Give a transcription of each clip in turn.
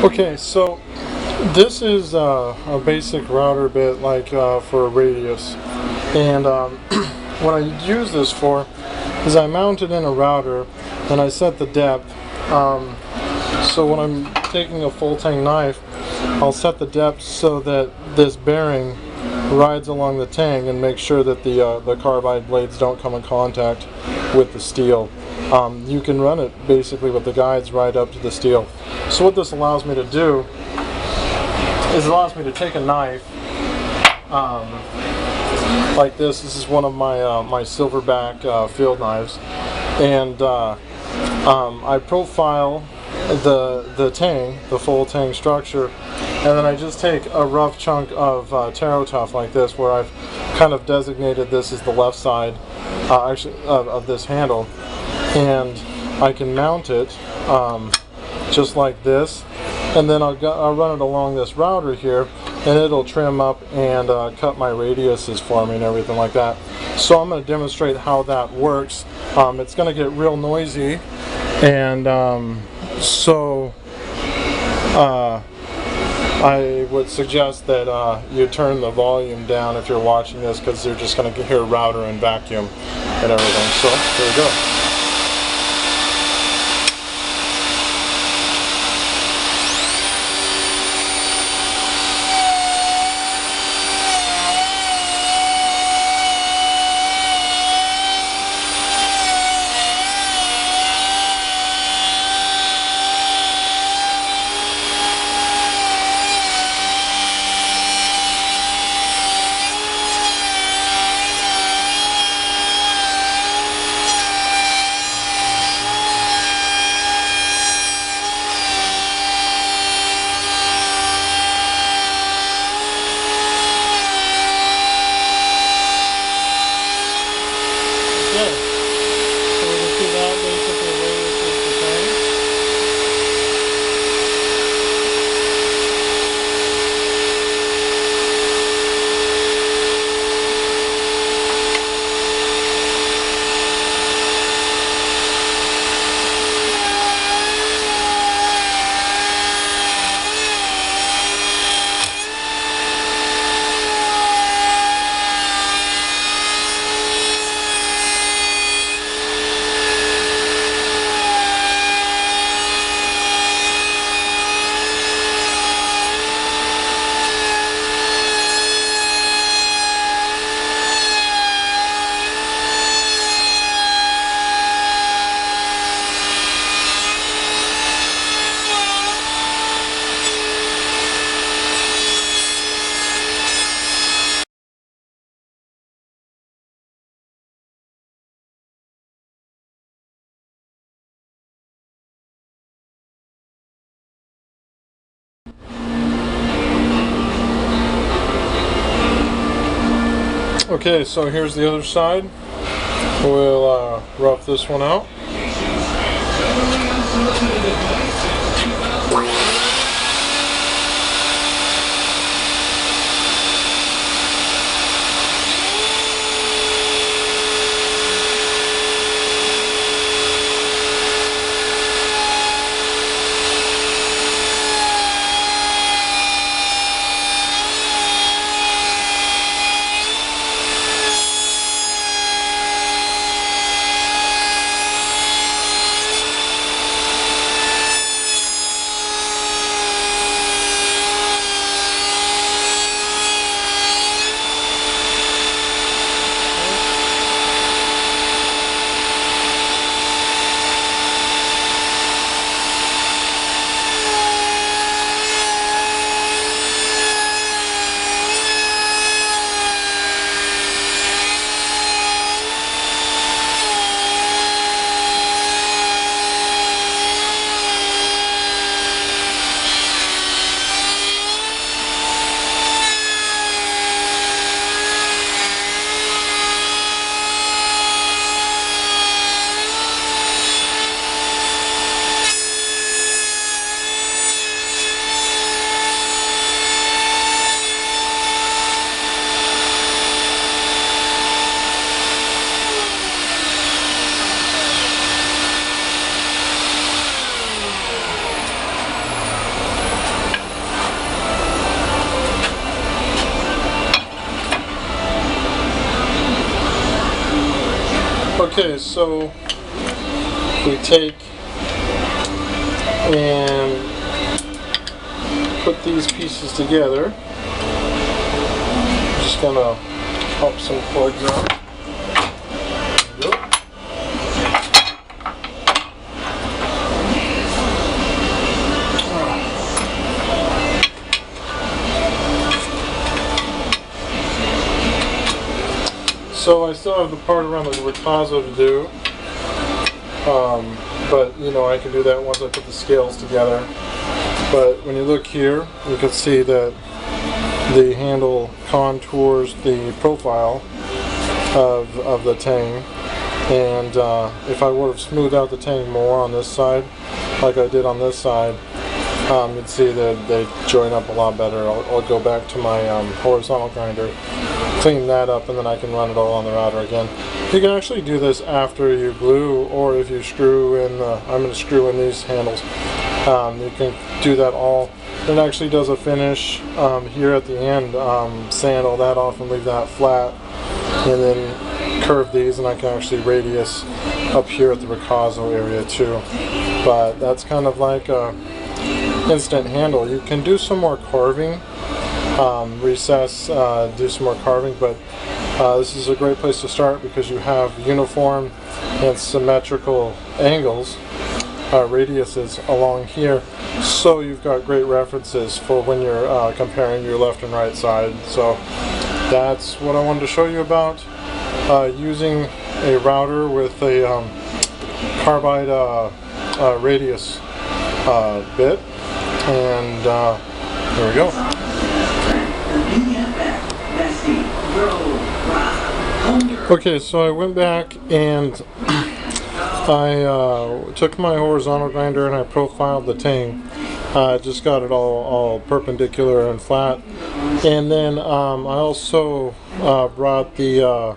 Okay, so this is a basic router bit like for a radius, and what I use this for is I mount it in a router and I set the depth. So when I'm taking a full tang knife, I'll set the depth so that this bearing rides along the tang and make sure that the carbide blades don't come in contact with the steel. You can run it basically with the guides right up to the steel. So what this allows me to do is it allows me to take a knife like this. This is one of my silverback field knives, and I profile the tang, the full tang structure, and then I just take a rough chunk of Taro Tough like this, where I've kind of designated this as the left side of this handle, and I can mount it just like this, and then I'll run it along this router here, and it'll trim up and cut my radiuses for me and everything like that. So I'm going to demonstrate how that works. It's going to get real noisy, and so I would suggest that you turn the volume down if you're watching this, because you're just going to hear router and vacuum and everything. So here we go. Okay, so we can see that basically radius is the same. Okay, so here's the other side. We'll rough this one out. so we take and put these pieces together. Just gonna pop some plugs on. There we go. So I still have the part around the Ricasso to do, but you know, I can do that once I put the scales together. But when you look here, you can see that the handle contours the profile of the tang, and if I would have smoothed out the tang more on this side, like I did on this side, you'd see that they join up a lot better. I'll go back to my horizontal grinder, clean that up, and then I can run it all on the router again. You can actually do this after you glue, or if you screw in I'm going to screw in these handles. You can do that all. It actually does a finish here at the end, sand all that off and leave that flat, and then curve these, and I can actually radius up here at the Ricasso area too. But that's kind of like a instant handle. You can do some more carving, recess, do some more carving, but this is a great place to start because you have uniform and symmetrical angles, radiuses along here, so you've got great references for when you're comparing your left and right side. So that's what I wanted to show you about using a router with a carbide radius bit, and there we go. Okay, so I went back and I took my horizontal grinder and I profiled the tang. Just got it all perpendicular and flat, and then I also brought the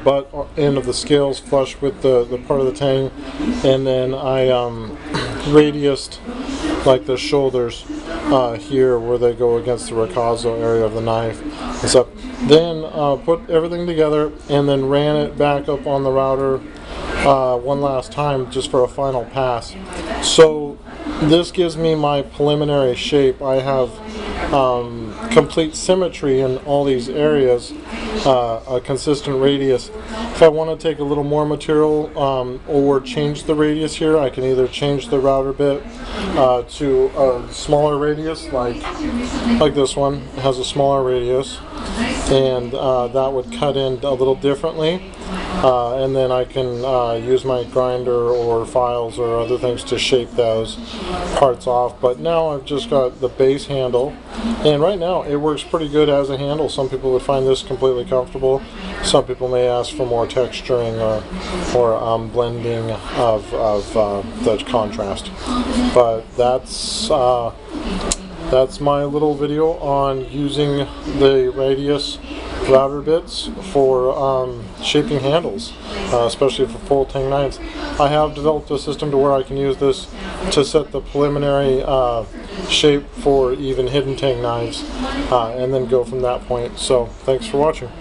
butt end of the scales flush with the part of the tang, and then I radiused like the shoulders here where they go against the Ricasso area of the knife and stuff. Then put everything together and then ran it back up on the router one last time just for a final pass. So this gives me my preliminary shape. I have complete symmetry in all these areas, a consistent radius. If I want to take a little more material or change the radius here, I can either change the router bit to a smaller radius, like this one. It has a smaller radius, and that would cut in a little differently. And then I can use my grinder or files or other things to shape those parts off. But now I've just got the base handle, and right now it works pretty good as a handle. Some people would find this completely comfortable. Some people may ask for more texturing or blending of the contrast. But that's my little video on using the radius router bits for shaping handles, especially for full tang knives. I have developed a system to where I can use this to set the preliminary shape for even hidden tang knives, and then go from that point. So thanks for watching.